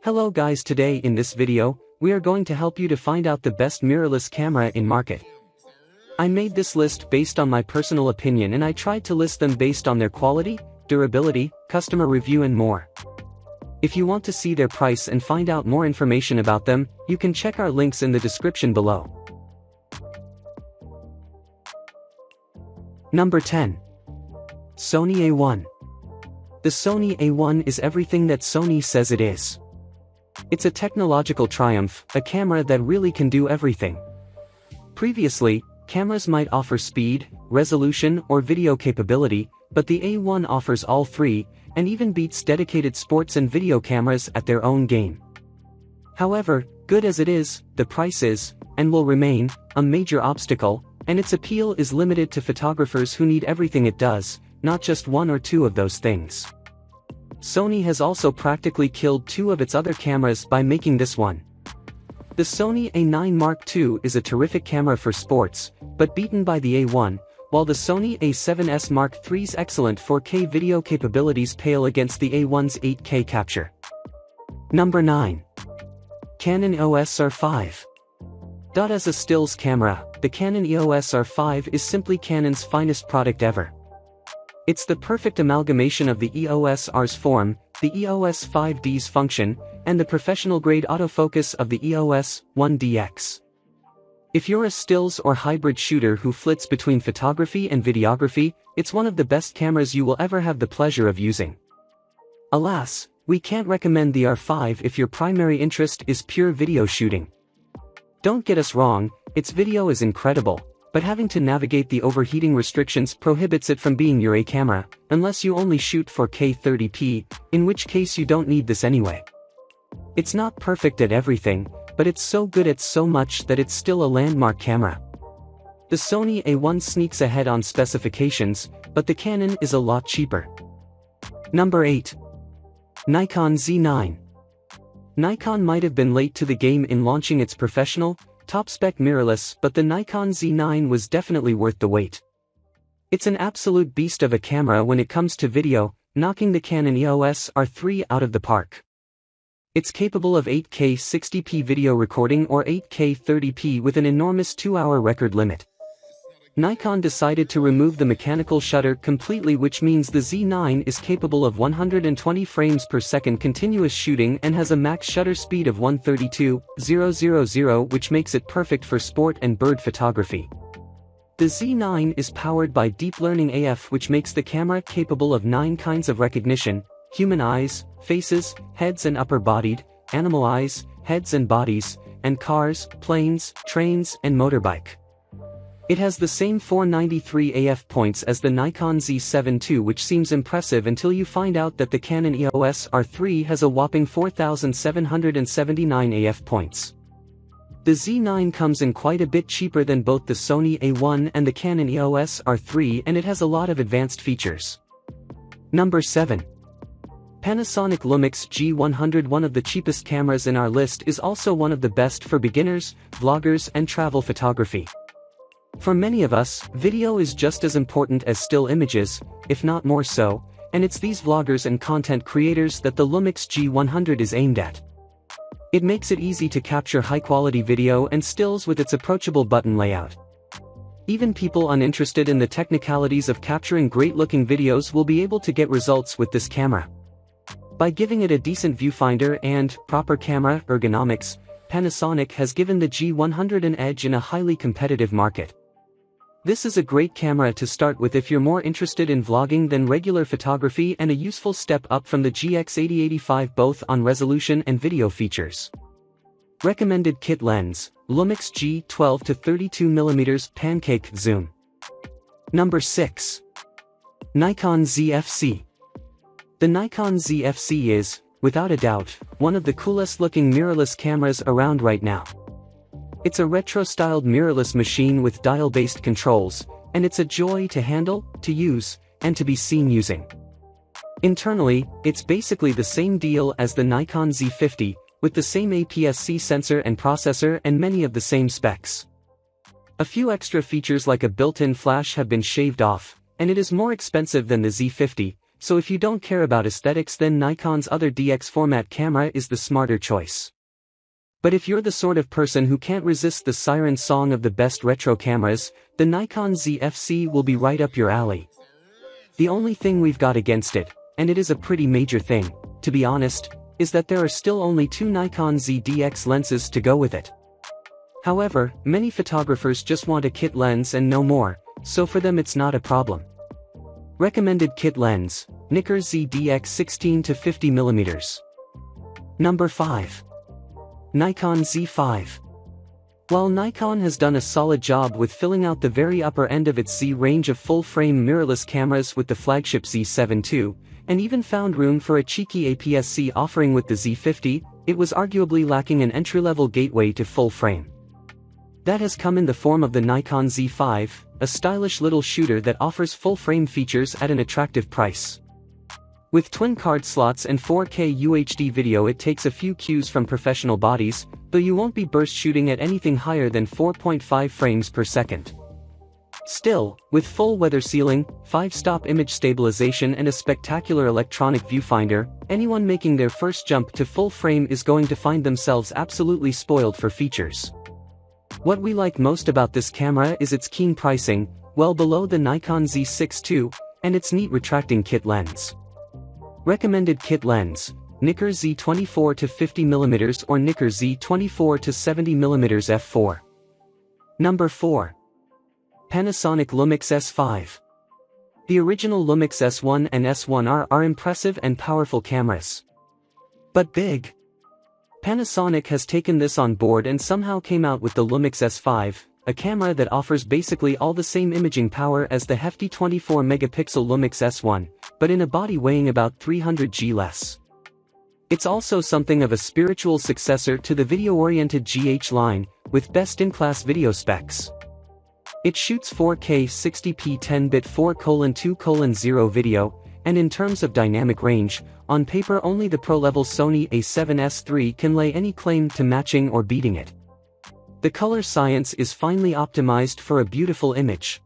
Hello guys, today in this video, we are going to help you to find out the best mirrorless camera in market. I made this list based on my personal opinion and I tried to list them based on their quality, durability, customer review and more. If you want to see their price and find out more information about them, you can check our links in the description below. Number 10. Sony A1. The Sony A1 is everything that Sony says it is. It's a technological triumph, a camera that really can do everything. Previously, cameras might offer speed, resolution, or video capability, but the A1 offers all three, and even beats dedicated sports and video cameras at their own game. However, good as it is, the price is, and will remain, a major obstacle, and its appeal is limited to photographers who need everything it does, not just one or two of those things. Sony has also practically killed two of its other cameras by making this one. The Sony A9 Mark II is a terrific camera for sports, but beaten by the A1, while the Sony A7S Mark III's excellent 4K video capabilities pale against the A1's 8K capture. Number 9. Canon EOS R5. As a stills camera, the Canon EOS R5 is simply Canon's finest product ever. It's the perfect amalgamation of the EOS R's form, the EOS 5D's function, and the professional-grade autofocus of the EOS 1DX. If you're a stills or hybrid shooter who flits between photography and videography, it's one of the best cameras you will ever have the pleasure of using. Alas, we can't recommend the R5 if your primary interest is pure video shooting. Don't get us wrong, its video is incredible, but having to navigate the overheating restrictions prohibits it from being your A camera, unless you only shoot 4K 30p, in which case you don't need this anyway. It's not perfect at everything, but it's so good at so much that it's still a landmark camera. The Sony A1 sneaks ahead on specifications, but the Canon is a lot cheaper. Number 8. Nikon Z9. Nikon might have been late to the game in launching its professional, top-spec mirrorless, but the Nikon Z9 was definitely worth the wait. It's an absolute beast of a camera when it comes to video, knocking the Canon EOS R3 out of the park. It's capable of 8K 60p video recording or 8K 30p with an enormous 2-hour record limit. Nikon decided to remove the mechanical shutter completely, which means the Z9 is capable of 120 frames per second continuous shooting and has a max shutter speed of 132,000, which makes it perfect for sport and bird photography. The Z9 is powered by Deep Learning AF, which makes the camera capable of 9 kinds of recognition: human eyes, faces, heads and upper-bodied, animal eyes, heads and bodies, and cars, planes, trains, and motorbike. It has the same 493 AF points as the Nikon Z7 II, which seems impressive until you find out that the Canon EOS R3 has a whopping 4,779 AF points. The Z9 comes in quite a bit cheaper than both the Sony A1 and the Canon EOS R3, and it has a lot of advanced features. Number 7. Panasonic Lumix G100. One of the cheapest cameras in our list, is also one of the best for beginners, vloggers, and travel photography. For many of us, video is just as important as still images, if not more so, and it's these vloggers and content creators that the Lumix G100 is aimed at. It makes it easy to capture high-quality video and stills with its approachable button layout. Even people uninterested in the technicalities of capturing great-looking videos will be able to get results with this camera. By giving it a decent viewfinder and proper camera ergonomics, Panasonic has given the G100 an edge in a highly competitive market. This is a great camera to start with if you're more interested in vlogging than regular photography, and a useful step up from the GX8085 both on resolution and video features. Recommended kit lens: Lumix G12 to 32mm pancake zoom. Number 6. Nikon ZFC. The Nikon ZFC is, without a doubt, one of the coolest looking mirrorless cameras around right now. It's a retro-styled mirrorless machine with dial-based controls, and it's a joy to handle, to use, and to be seen using. Internally, it's basically the same deal as the Nikon Z50, with the same APS-C sensor and processor and many of the same specs. A few extra features like a built-in flash have been shaved off, and it is more expensive than the Z50, so if you don't care about aesthetics, then Nikon's other DX format camera is the smarter choice. But if you're the sort of person who can't resist the siren song of the best retro cameras, the Nikon ZFC will be right up your alley. The only thing we've got against it, and it is a pretty major thing, to be honest, is that there are still only 2 Nikon ZDX lenses to go with it. However, many photographers just want a kit lens and no more, so for them it's not a problem. Recommended kit lens, Nikon ZDX 16 to 50mm. Number 5. Nikon Z5. While Nikon has done a solid job with filling out the very upper end of its Z range of full-frame mirrorless cameras with the flagship Z7 II, and even found room for a cheeky APS-C offering with the Z50, it was arguably lacking an entry-level gateway to full-frame. That has come in the form of the Nikon Z5, a stylish little shooter that offers full-frame features at an attractive price. With twin card slots and 4K UHD video, it takes a few cues from professional bodies, though you won't be burst shooting at anything higher than 4.5 frames per second. Still, with full weather sealing, 5-stop image stabilization and a spectacular electronic viewfinder, anyone making their first jump to full frame is going to find themselves absolutely spoiled for features. What we like most about this camera is its keen pricing, well below the Nikon Z6 II, and its neat retracting kit lens. Recommended kit lens, Nikon Z24 to 50mm or Nikon Z24 to 70mm f4. Number 4. Panasonic Lumix S5. The original Lumix S1 and S1R are impressive and powerful cameras. But big. Panasonic has taken this on board and somehow came out with the Lumix S5, a camera that offers basically all the same imaging power as the hefty 24-megapixel Lumix S1, but in a body weighing about 300 g less. It's also something of a spiritual successor to the video-oriented GH line, with best-in-class video specs. It shoots 4K 60p 10-bit 4:2:0 video, and in terms of dynamic range, on paper only the pro-level Sony A7S III can lay any claim to matching or beating it. The color science is finely optimized for a beautiful image.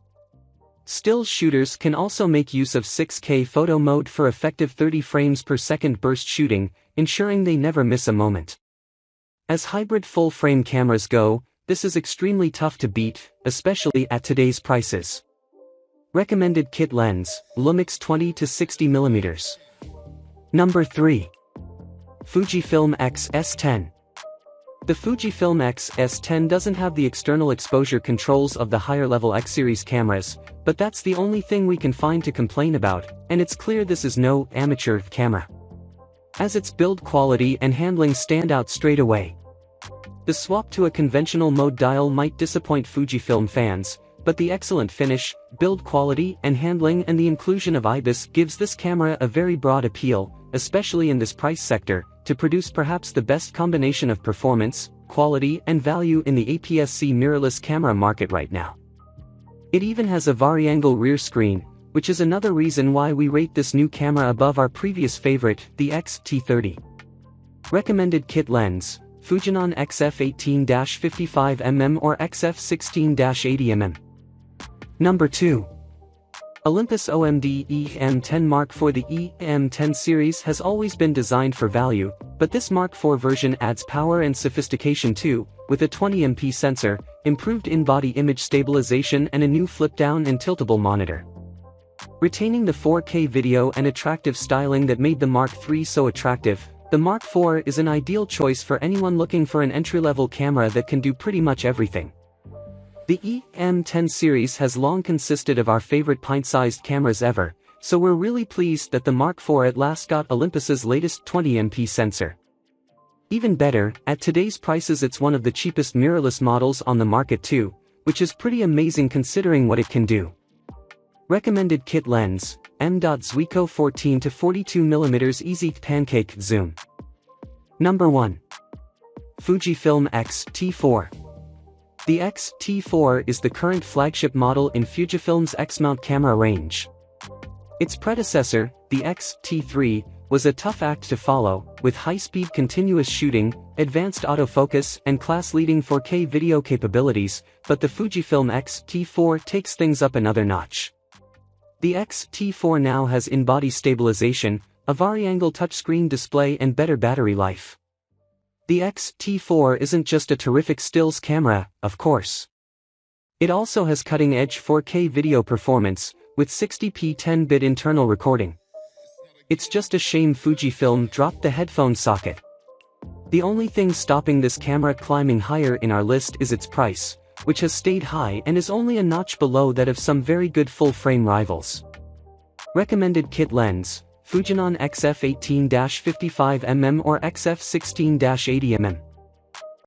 Still shooters can also make use of 6K photo mode for effective 30 frames per second burst shooting, ensuring they never miss a moment. As hybrid full-frame cameras go, this is extremely tough to beat, especially at today's prices. Recommended kit lens, Lumix 20 to 60mm. Number 3. Fujifilm X S10. The Fujifilm X S10 doesn't have the external exposure controls of the higher-level X-series cameras, but that's the only thing we can find to complain about, and it's clear this is no amateur camera, as its build quality and handling stand out straight away. The swap to a conventional mode dial might disappoint Fujifilm fans, but the excellent finish, build quality and handling and the inclusion of IBIS gives this camera a very broad appeal, especially in this price sector, to produce perhaps the best combination of performance, quality and value in the APS-C mirrorless camera market right now. It even has a vari-angle rear screen, which is another reason why we rate this new camera above our previous favorite, the X-T30. Recommended kit lens, Fujinon XF18-55mm or XF16-80mm. Number 2. Olympus OMD EM10 Mark IV. The EM10 series has always been designed for value, but this Mark IV version adds power and sophistication too, with a 20MP sensor, improved in-body image stabilization and a new flip-down and tiltable monitor. Retaining the 4K video and attractive styling that made the Mark III so attractive, the Mark IV is an ideal choice for anyone looking for an entry-level camera that can do pretty much everything. The EM10 series has long consisted of our favorite pint-sized cameras ever, so we're really pleased that the Mark IV at last got Olympus's latest 20MP sensor. Even better, at today's prices it's one of the cheapest mirrorless models on the market too, which is pretty amazing considering what it can do. Recommended kit lens, M.Zuiko 14 to 42mm Easy Pancake Zoom. Number 1. Fujifilm X-T4. The X-T4 is the current flagship model in Fujifilm's X-mount camera range. Its predecessor, the X-T3, was a tough act to follow, with high-speed continuous shooting, advanced autofocus and class-leading 4K video capabilities, but the Fujifilm X-T4 takes things up another notch. The X-T4 now has in-body stabilization, a vari-angle touchscreen display and better battery life. The X-T4 isn't just a terrific stills camera, of course. It also has cutting-edge 4K video performance, with 60p 10-bit internal recording. It's just a shame Fujifilm dropped the headphone socket. The only thing stopping this camera climbing higher in our list is its price, which has stayed high and is only a notch below that of some very good full-frame rivals. Recommended kit lens: Fujinon XF 18-55mm or XF 16-80mm.